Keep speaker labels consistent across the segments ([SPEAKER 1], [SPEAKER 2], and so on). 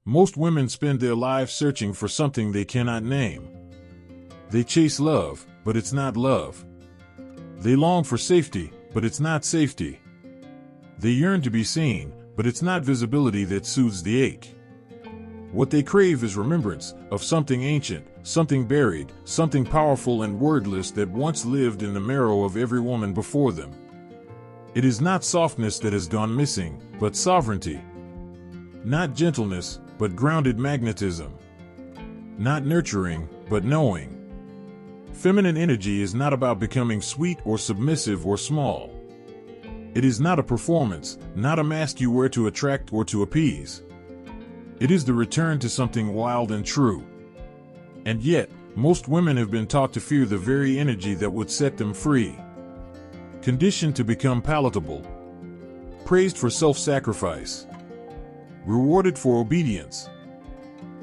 [SPEAKER 1] Most women spend their lives searching for something they cannot name. They chase love, but it's not love. They long for safety, but it's not safety. They yearn to be seen, but it's not visibility that soothes the ache. What they crave is remembrance of something ancient, something buried, something powerful and wordless that once lived in the marrow of every woman before them. It is not softness that has gone missing, but sovereignty. Not gentleness, but grounded magnetism. Not nurturing, but knowing. Feminine energy is not about becoming sweet or submissive or small. It is not a performance, not a mask you wear to attract or to appease. It is the return to something wild and true. And yet, most women have been taught to fear the very energy that would set them free. Conditioned to become palatable. Praised for self-sacrifice. Rewarded for obedience.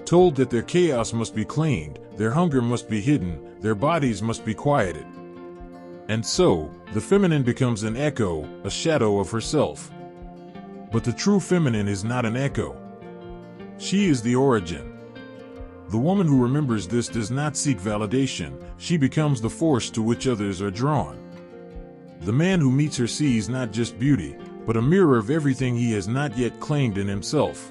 [SPEAKER 1] Told that their chaos must be cleaned, their hunger must be hidden, their bodies must be quieted. And so, the feminine becomes an echo, a shadow of herself. But the true feminine is not an echo. She is the origin. The woman who remembers this does not seek validation, she becomes the force to which others are drawn. The man who meets her sees not just beauty, but a mirror of everything he has not yet claimed in himself.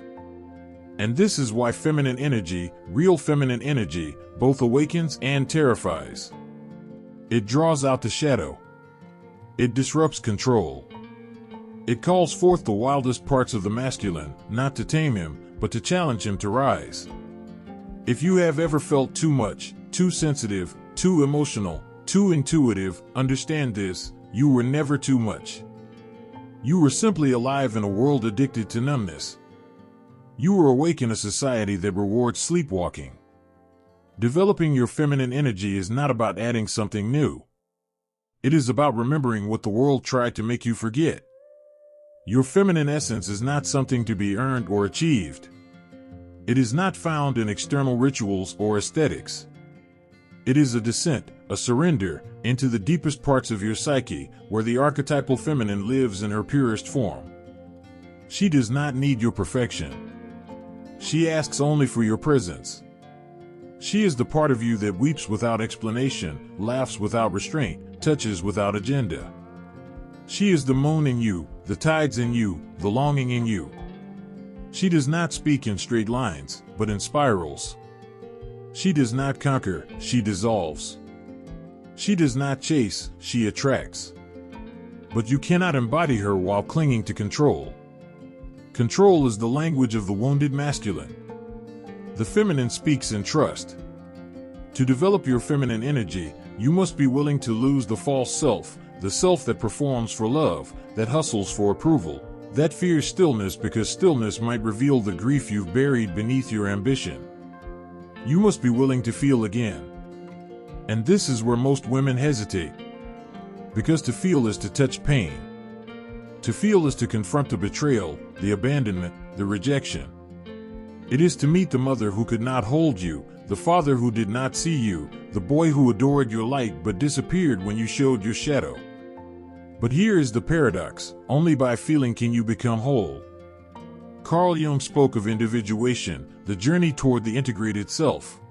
[SPEAKER 1] And this is why feminine energy, real feminine energy, both awakens and terrifies. It draws out the shadow. It disrupts control. It calls forth the wildest parts of the masculine, not to tame him, but to challenge him to rise. If you have ever felt too much, too sensitive, too emotional, too intuitive, understand this: you were never too much. You were simply alive in a world addicted to numbness. You were awake in a society that rewards sleepwalking. Developing your feminine energy is not about adding something new. It is about remembering what the world tried to make you forget. Your feminine essence is not something to be earned or achieved. It is not found in external rituals or aesthetics. It is a descent, a surrender, into the deepest parts of your psyche, where the archetypal feminine lives in her purest form. She does not need your perfection. She asks only for your presence. She is the part of you that weeps without explanation, laughs without restraint, touches without agenda. She is the moon in you, the tides in you, the longing in you. She does not speak in straight lines, but in spirals. She does not conquer, she dissolves. She does not chase, she attracts. But you cannot embody her while clinging to control. Control is the language of the wounded masculine. The feminine speaks in trust. To develop your feminine energy, you must be willing to lose the false self, the self that performs for love, that hustles for approval, that fears stillness because stillness might reveal the grief you've buried beneath your ambition. You must be willing to feel again. And this is where most women hesitate. Because to feel is to touch pain. To feel is to confront the betrayal, the abandonment, the rejection. It is to meet the mother who could not hold you, the father who did not see you, the boy who adored your light but disappeared when you showed your shadow. But here is the paradox: only by feeling can you become whole. Carl Jung spoke of individuation, the journey toward the integrated self.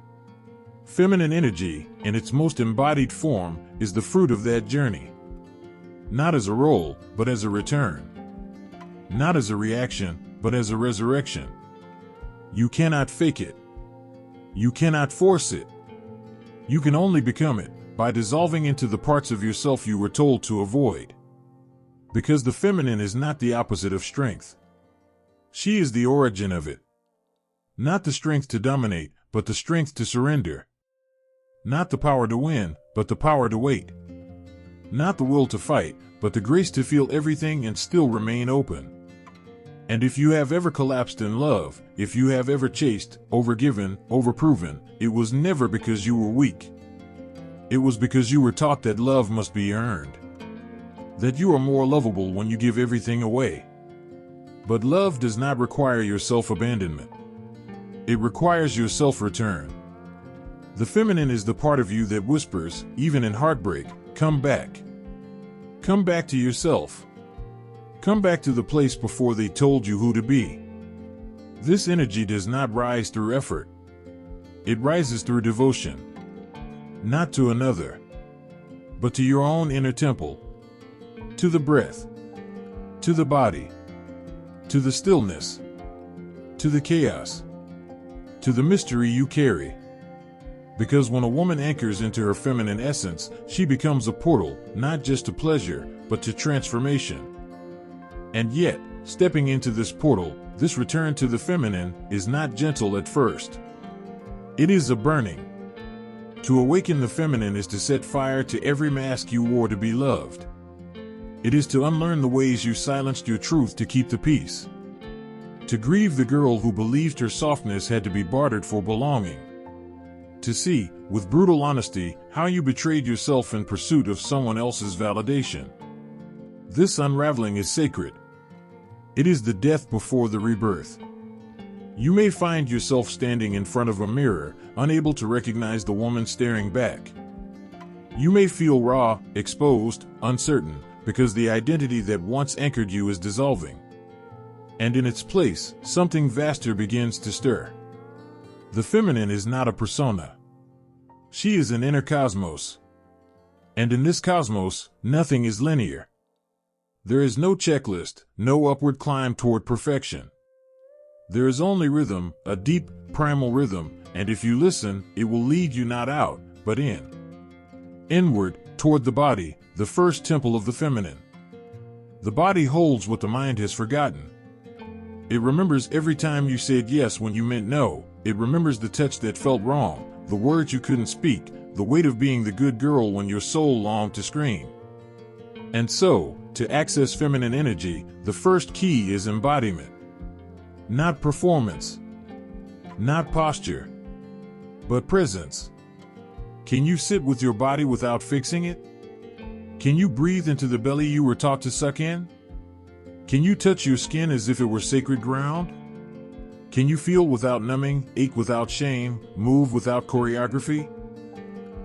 [SPEAKER 1] Feminine energy, in its most embodied form, is the fruit of that journey. Not as a role, but as a return. Not as a reaction, but as a resurrection. You cannot fake it. You cannot force it. You can only become it, by dissolving into the parts of yourself you were told to avoid. Because the feminine is not the opposite of strength. She is the origin of it. Not the strength to dominate, but the strength to surrender. Not the power to win, but the power to wait. Not the will to fight, but the grace to feel everything and still remain open. And if you have ever collapsed in love, if you have ever chased, overgiven, overproven, it was never because you were weak. It was because you were taught that love must be earned. That you are more lovable when you give everything away. But love does not require your self-abandonment. It requires your self-return. The feminine is the part of you that whispers, even in heartbreak, come back. Come back to yourself. Come back to the place before they told you who to be. This energy does not rise through effort. It rises through devotion, not to another, but to your own inner temple, to the breath, to the body, to the stillness, to the chaos, to the mystery you carry. Because when a woman anchors into her feminine essence, she becomes a portal, not just to pleasure, but to transformation. And yet, stepping into this portal, this return to the feminine, is not gentle at first. It is a burning. To awaken the feminine is to set fire to every mask you wore to be loved. It is to unlearn the ways you silenced your truth to keep the peace. To grieve the girl who believed her softness had to be bartered for belonging. To see, with brutal honesty, how you betrayed yourself in pursuit of someone else's validation. This unraveling is sacred. It is the death before the rebirth. You may find yourself standing in front of a mirror, unable to recognize the woman staring back. You may feel raw, exposed, uncertain, because the identity that once anchored you is dissolving. And in its place, something vaster begins to stir. The feminine is not a persona. She is an inner cosmos. And in this cosmos, nothing is linear. There is no checklist, no upward climb toward perfection. There is only rhythm, a deep, primal rhythm, and if you listen, it will lead you not out, but in. Inward, toward the body, the first temple of the feminine. The body holds what the mind has forgotten. It remembers every time you said yes when you meant no. It remembers the touch that felt wrong, the words you couldn't speak, the weight of being the good girl when your soul longed to scream. And so, to access feminine energy, the first key is embodiment. Not performance, not posture, but presence. Can you sit with your body without fixing it? Can you breathe into the belly you were taught to suck in? Can you touch your skin as if it were sacred ground? Can you feel without numbing, ache without shame, move without choreography?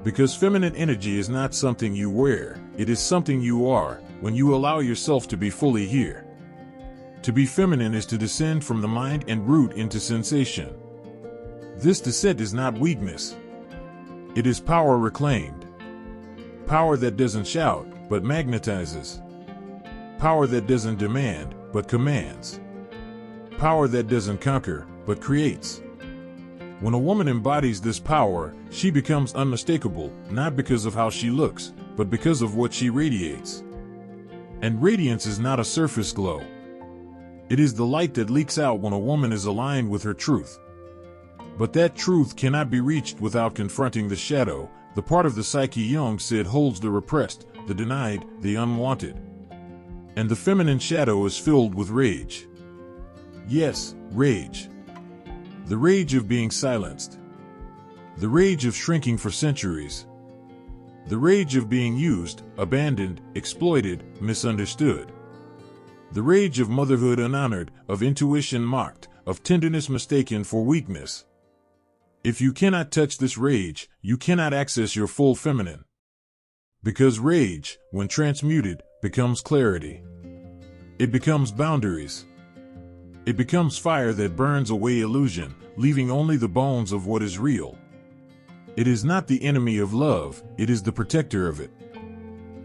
[SPEAKER 1] Because feminine energy is not something you wear, it is something you are, when you allow yourself to be fully here. To be feminine is to descend from the mind and root into sensation. This descent is not weakness. It is power reclaimed. Power that doesn't shout, but magnetizes. Power that doesn't demand, but commands. Power that doesn't conquer, but creates. When a woman embodies this power, she becomes unmistakable, not because of how she looks, but because of what she radiates. And radiance is not a surface glow. It is the light that leaks out when a woman is aligned with her truth. But that truth cannot be reached without confronting the shadow, the part of the psyche Jung said holds the repressed, the denied, the unwanted. And the feminine shadow is filled with rage. Yes, rage. The rage of being silenced. The rage of shrinking for centuries. The rage of being used, abandoned, exploited, misunderstood. The rage of motherhood unhonored, of intuition mocked, of tenderness mistaken for weakness. If you cannot touch this rage, you cannot access your full feminine. Because rage, when transmuted, becomes clarity. It becomes boundaries. It becomes fire that burns away illusion, leaving only the bones of what is real. It is not the enemy of love, it is the protector of it.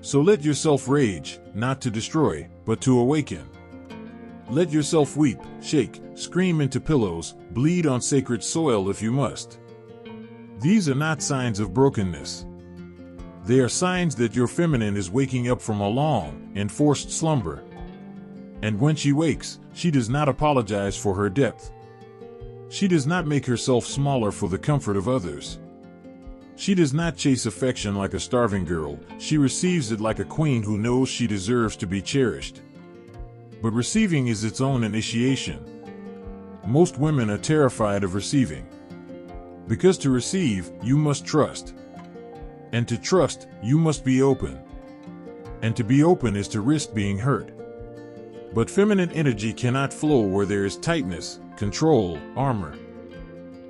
[SPEAKER 1] So let yourself rage, not to destroy, but to awaken. Let yourself weep, shake, scream into pillows, bleed on sacred soil if you must. These are not signs of brokenness. They are signs that your feminine is waking up from a long, enforced slumber. And when she wakes, she does not apologize for her depth. She does not make herself smaller for the comfort of others. She does not chase affection like a starving girl, she receives it like a queen who knows she deserves to be cherished. But receiving is its own initiation. Most women are terrified of receiving. Because to receive, you must trust. And to trust, you must be open. And to be open is to risk being hurt. But feminine energy cannot flow where there is tightness, control, armor.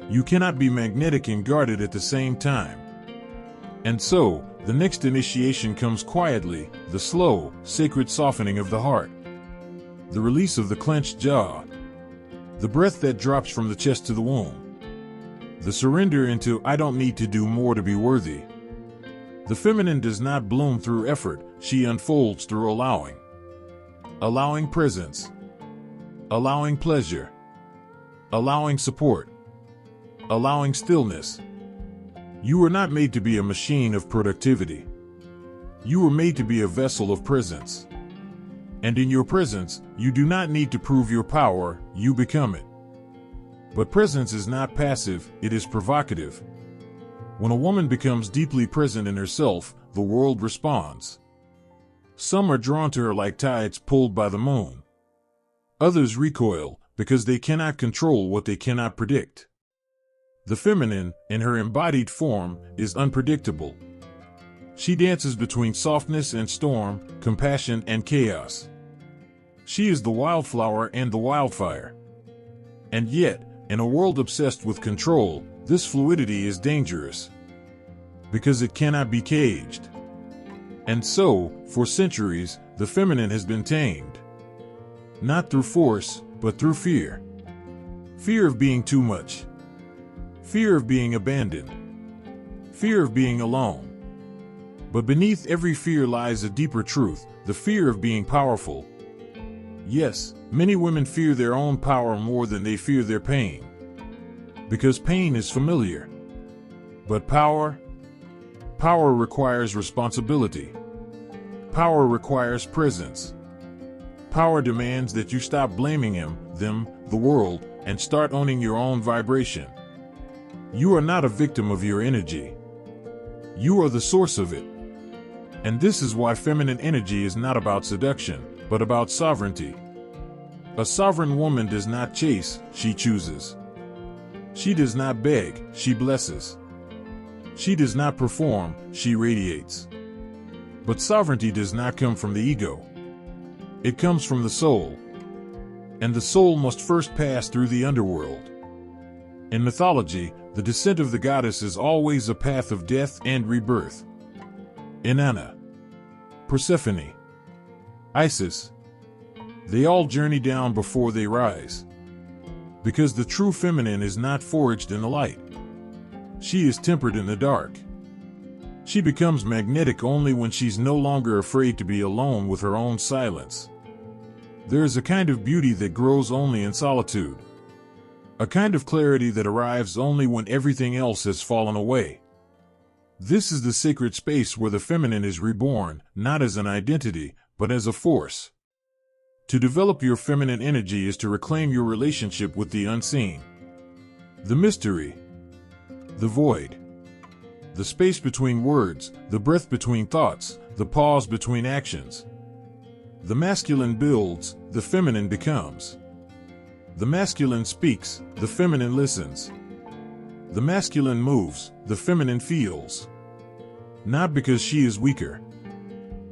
[SPEAKER 1] You cannot be magnetic and guarded at the same time. And so, the next initiation comes quietly, the slow, sacred softening of the heart. The release of the clenched jaw. the breath that drops from the chest to the womb, the surrender into "I don't need to do more to be worthy." The feminine does not bloom through effort, she unfolds through allowing. Allowing presence, allowing pleasure, allowing support, allowing stillness. You were not made to be a machine of productivity. You were made to be a vessel of presence. And in your presence, you do not need to prove your power, you become it. But presence is not passive, it is provocative. When a woman becomes deeply present in herself, the world responds. Some are drawn to her like tides pulled by the moon. Others recoil, because they cannot control what they cannot predict. The feminine, in her embodied form, is unpredictable. She dances between softness and storm, compassion and chaos. She is the wildflower and the wildfire. And yet, in a world obsessed with control, this fluidity is dangerous. Because it cannot be caged. And so, for centuries, the feminine has been tamed. Not through force, but through fear. Fear of being too much. Fear of being abandoned. Fear of being alone. But beneath every fear lies a deeper truth, the fear of being powerful. Yes, many women fear their own power more than they fear their pain. Because pain is familiar. But power requires responsibility. Power requires presence. Power demands that you stop blaming him, them, the world, and start owning your own vibration. You are not a victim of your energy. You are the source of it. And this is why feminine energy is not about seduction, but about sovereignty. A sovereign woman does not chase, she chooses. She does not beg, she blesses. She does not perform, she radiates. But sovereignty does not come from the ego. It comes from the soul. And the soul must first pass through the underworld. In mythology, the descent of the goddess is always a path of death and rebirth. Inanna, Persephone, Isis, they all journey down before they rise. Because the true feminine is not forged in the light. She is tempered in the dark. She becomes magnetic only when she's no longer afraid to be alone with her own silence. There is a kind of beauty that grows only in solitude. A kind of clarity that arrives only when everything else has fallen away. This is the sacred space where the feminine is reborn, not as an identity, but as a force. To develop your feminine energy is to reclaim your relationship with the unseen. The mystery. The void. The space between words, the breath between thoughts, the pause between actions. The masculine builds, the feminine becomes. The masculine speaks, the feminine listens. The masculine moves, the feminine feels. Not because she is weaker,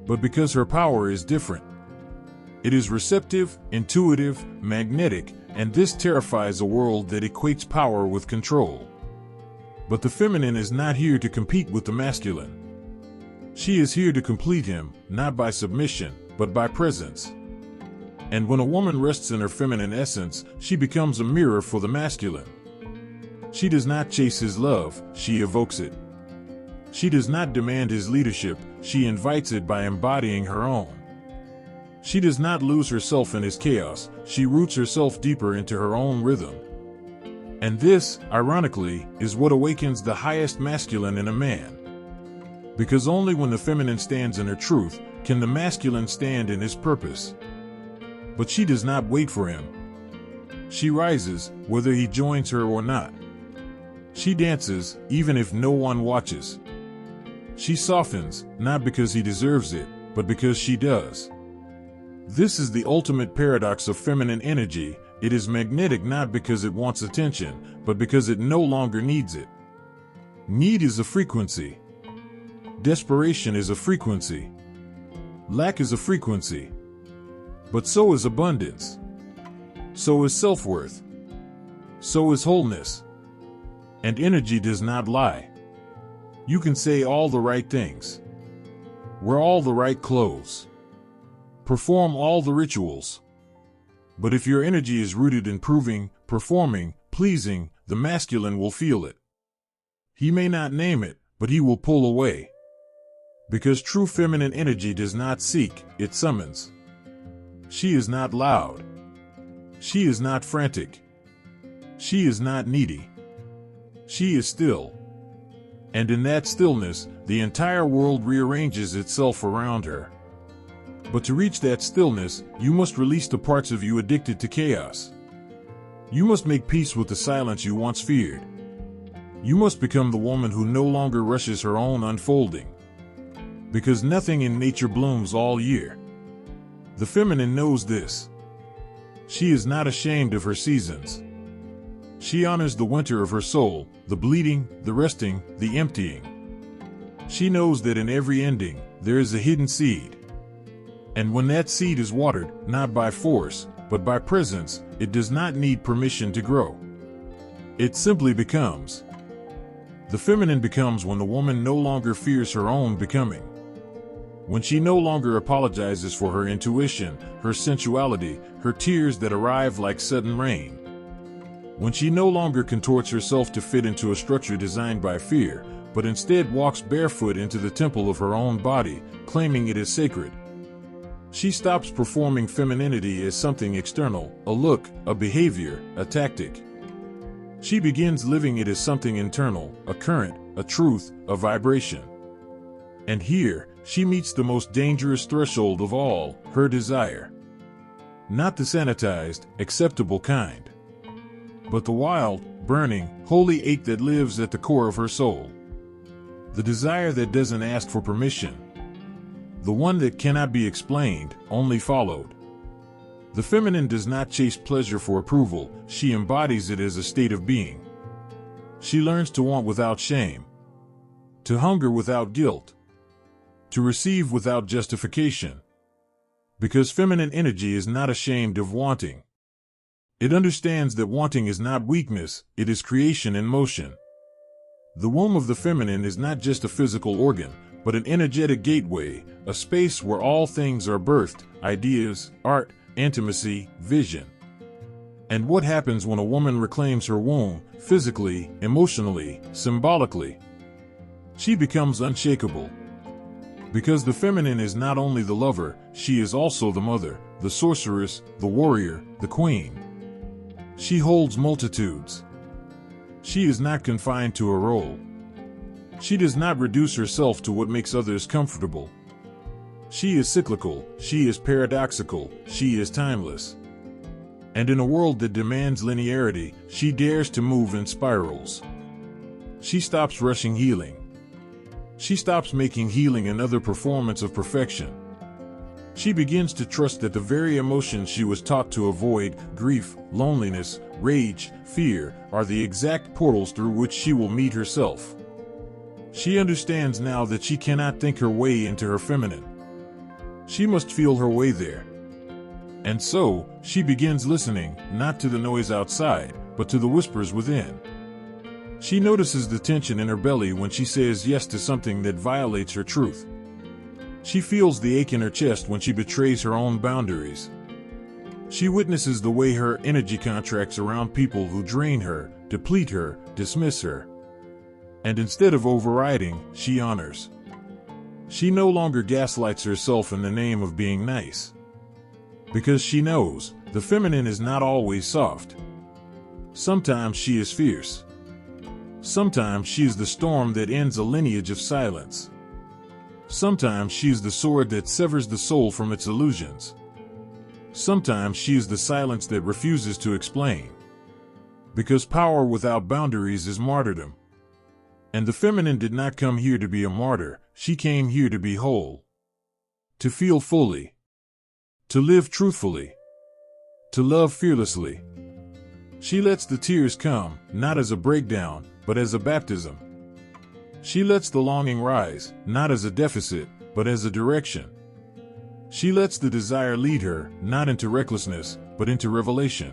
[SPEAKER 1] but because her power is different. It is receptive, intuitive, magnetic, and this terrifies a world that equates power with control. But the feminine is not here to compete with the masculine. She is here to complete him, not by submission, but by presence. And when a woman rests in her feminine essence, she becomes a mirror for the masculine. She does not chase his love, she evokes it. She does not demand his leadership, she invites it by embodying her own. She does not lose herself in his chaos, she roots herself deeper into her own rhythm. And this, ironically, is what awakens the highest masculine in a man. Because only when the feminine stands in her truth, can the masculine stand in his purpose. But she does not wait for him. She rises, whether he joins her or not. She dances, even if no one watches. She softens, not because he deserves it, but because she does. This is the ultimate paradox of feminine energy. It is magnetic not because it wants attention, but because it no longer needs it. Need is a frequency. Desperation is a frequency. Lack is a frequency. But so is abundance. So is self-worth. So is wholeness. And energy does not lie. You can say all the right things. Wear all the right clothes. Perform all the rituals. But if your energy is rooted in proving, performing, pleasing, the masculine will feel it. He may not name it, but he will pull away. Because true feminine energy does not seek, it summons. She is not loud. She is not frantic. She is not needy. She is still. And in that stillness, the entire world rearranges itself around her. But to reach that stillness, you must release the parts of you addicted to chaos. You must make peace with the silence you once feared. You must become the woman who no longer rushes her own unfolding. Because nothing in nature blooms all year. The feminine knows this. She is not ashamed of her seasons. She honors the winter of her soul, the bleeding, the resting, the emptying. She knows that in every ending, there is a hidden seed. And when that seed is watered, not by force, but by presence, it does not need permission to grow. It simply becomes. The feminine becomes when the woman no longer fears her own becoming. When she no longer apologizes for her intuition, her sensuality, her tears that arrive like sudden rain. When she no longer contorts herself to fit into a structure designed by fear, but instead walks barefoot into the temple of her own body, claiming it as sacred. She stops performing femininity as something external, a look, a behavior, a tactic. She begins living it as something internal, a current, a truth, a vibration. And here, she meets the most dangerous threshold of all, her desire. Not the sanitized, acceptable kind, but the wild, burning, holy ache that lives at the core of her soul. The desire that doesn't ask for permission. The one that cannot be explained, only followed. The feminine does not chase pleasure for approval, she embodies it as a state of being. She learns to want without shame, to hunger without guilt, to receive without justification. Because feminine energy is not ashamed of wanting. It understands that wanting is not weakness, it is creation in motion. The womb of the feminine is not just a physical organ, but an energetic gateway, a space where all things are birthed, ideas, art, intimacy, vision. And what happens when a woman reclaims her womb, physically, emotionally, symbolically? She becomes unshakable. Because the feminine is not only the lover, she is also the mother, the sorceress, the warrior, the queen. She holds multitudes. She is not confined to a role. She does not reduce herself to what makes others comfortable. She is cyclical, she is paradoxical, she is timeless. And in a world that demands linearity, she dares to move in spirals. She stops rushing healing. She stops making healing another performance of perfection. She begins to trust that the very emotions she was taught to avoid, grief, loneliness, rage, fear, are the exact portals through which she will meet herself. She understands now that she cannot think her way into her feminine. She must feel her way there. And so, she begins listening, not to the noise outside, but to the whispers within. She notices the tension in her belly when she says yes to something that violates her truth. She feels the ache in her chest when she betrays her own boundaries. She witnesses the way her energy contracts around people who drain her, deplete her, dismiss her. And instead of overriding, she honors. She no longer gaslights herself in the name of being nice. Because she knows, the feminine is not always soft. Sometimes she is fierce. Sometimes she is the storm that ends a lineage of silence. Sometimes she is the sword that severs the soul from its illusions. Sometimes she is the silence that refuses to explain. Because power without boundaries is martyrdom. And the feminine did not come here to be a martyr, she came here to be whole. To feel fully. To live truthfully. To love fearlessly. She lets the tears come, not as a breakdown, but as a baptism. She lets the longing rise, not as a deficit, but as a direction. She lets the desire lead her, not into recklessness, but into revelation.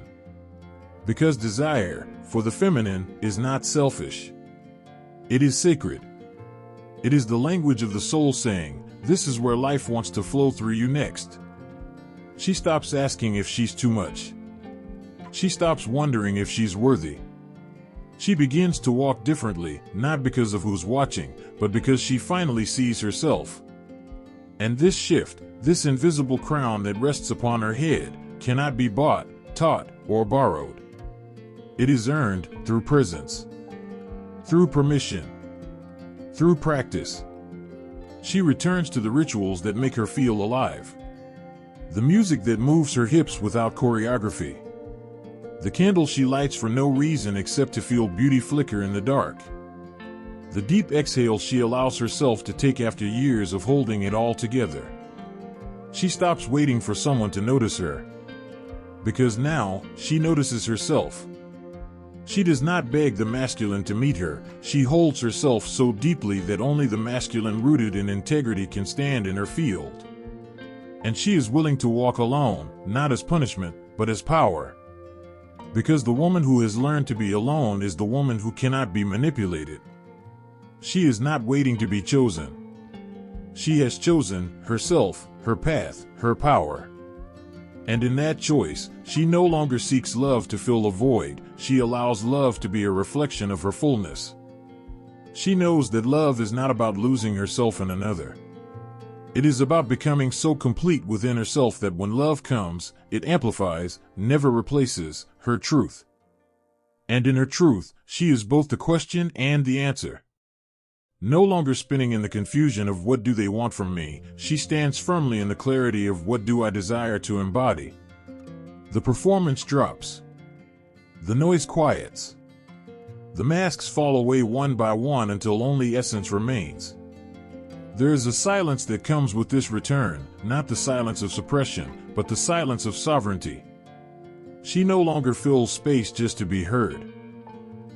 [SPEAKER 1] Because desire, for the feminine, is not selfish. It is sacred. It is the language of the soul saying, this is where life wants to flow through you next. She stops asking if she's too much. She stops wondering if she's worthy. She begins to walk differently, not because of who's watching, but because she finally sees herself. And this shift, this invisible crown that rests upon her head, cannot be bought, taught, or borrowed. It is earned through presence, through permission, through practice. She returns to the rituals that make her feel alive. The music that moves her hips without choreography. The candle she lights for no reason except to feel beauty flicker in the dark. The deep exhale she allows herself to take after years of holding it all together. She stops waiting for someone to notice her, because now she notices herself. She does not beg the masculine to meet her. She holds herself so deeply that only the masculine rooted in integrity can stand in her field. And she is willing to walk alone, not as punishment, but as power. Because the woman who has learned to be alone is the woman who cannot be manipulated. She is not waiting to be chosen. She has chosen herself, her path, her power. And in that choice, she no longer seeks love to fill a void. She allows love to be a reflection of her fullness. She knows that love is not about losing herself in another. It is about becoming so complete within herself that when love comes, it amplifies, never replaces, her truth. And in her truth, she is both the question and the answer. No longer spinning in the confusion of what do they want from me, she stands firmly in the clarity of what do I desire to embody. The performance drops. The noise quiets. The masks fall away one by one until only essence remains. There is a silence that comes with this return, not the silence of suppression, but the silence of sovereignty. She no longer fills space just to be heard.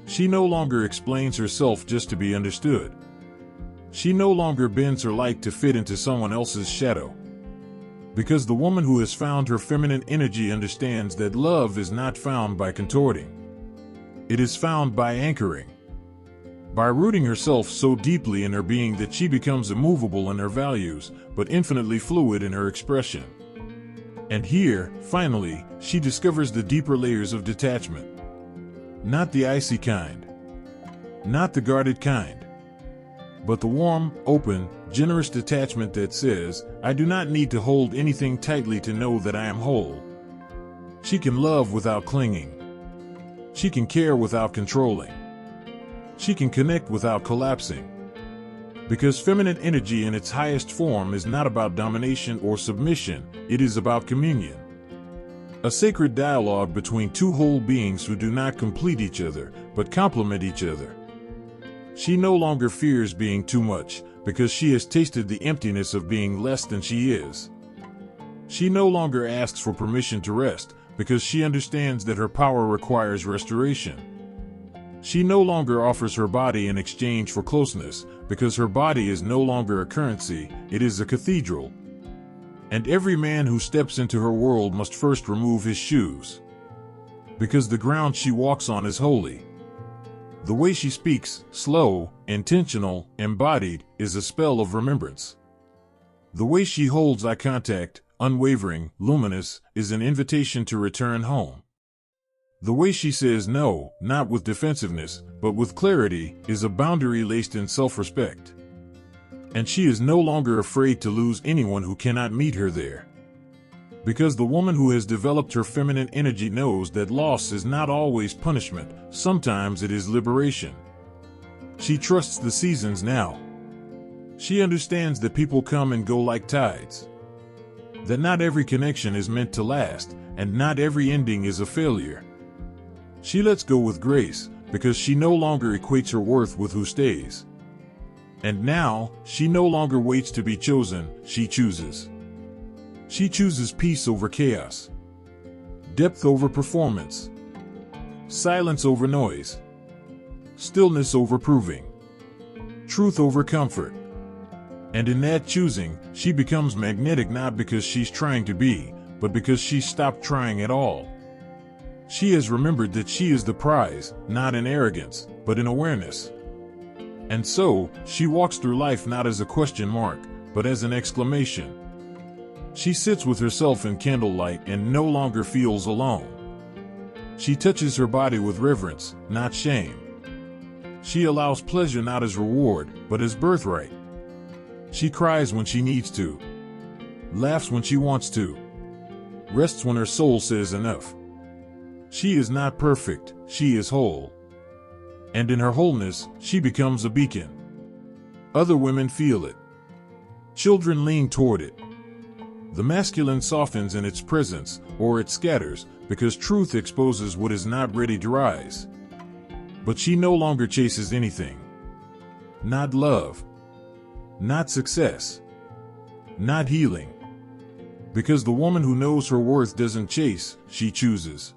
[SPEAKER 1] She no longer explains herself just to be understood. She no longer bends her light to fit into someone else's shadow. Because the woman who has found her feminine energy understands that love is not found by contorting. It is found by anchoring. By rooting herself so deeply in her being that she becomes immovable in her values, but infinitely fluid in her expression. And here, finally, she discovers the deeper layers of detachment. Not the icy kind. Not the guarded kind. But the warm, open, generous detachment that says, I do not need to hold anything tightly to know that I am whole. She can love without clinging. She can care without controlling. She can connect without collapsing. Because feminine energy in its highest form is not about domination or submission, it is about communion. A sacred dialogue between two whole beings who do not complete each other, but complement each other. She no longer fears being too much, because she has tasted the emptiness of being less than she is. She no longer asks for permission to rest, because she understands that her power requires restoration. She no longer offers her body in exchange for closeness, because her body is no longer a currency, it is a cathedral. And every man who steps into her world must first remove his shoes. Because the ground she walks on is holy. The way she speaks, slow, intentional, embodied, is a spell of remembrance. The way she holds eye contact, unwavering, luminous, is an invitation to return home. The way she says no, not with defensiveness, but with clarity, is a boundary laced in self-respect. And she is no longer afraid to lose anyone who cannot meet her there. Because the woman who has developed her feminine energy knows that loss is not always punishment, sometimes it is liberation. She trusts the seasons now. She understands that people come and go like tides. That not every connection is meant to last, and not every ending is a failure. She lets go with grace, because she no longer equates her worth with who stays. And now, she no longer waits to be chosen, she chooses. She chooses peace over chaos, depth over performance, silence over noise, stillness over proving, truth over comfort. And in that choosing, she becomes magnetic not because she's trying to be, but because she stopped trying at all. She has remembered that she is the prize, not in arrogance, but in awareness. And so, she walks through life not as a question mark, but as an exclamation. She sits with herself in candlelight and no longer feels alone. She touches her body with reverence, not shame. She allows pleasure not as reward, but as birthright. She cries when she needs to, laughs when she wants to, rests when her soul says enough. She is not perfect, she is whole. And in her wholeness, she becomes a beacon. Other women feel it. Children lean toward it. The masculine softens in its presence, or it scatters, because truth exposes what is not ready to rise. But she no longer chases anything. Not love. Not success. Not healing. Because the woman who knows her worth doesn't chase, she chooses.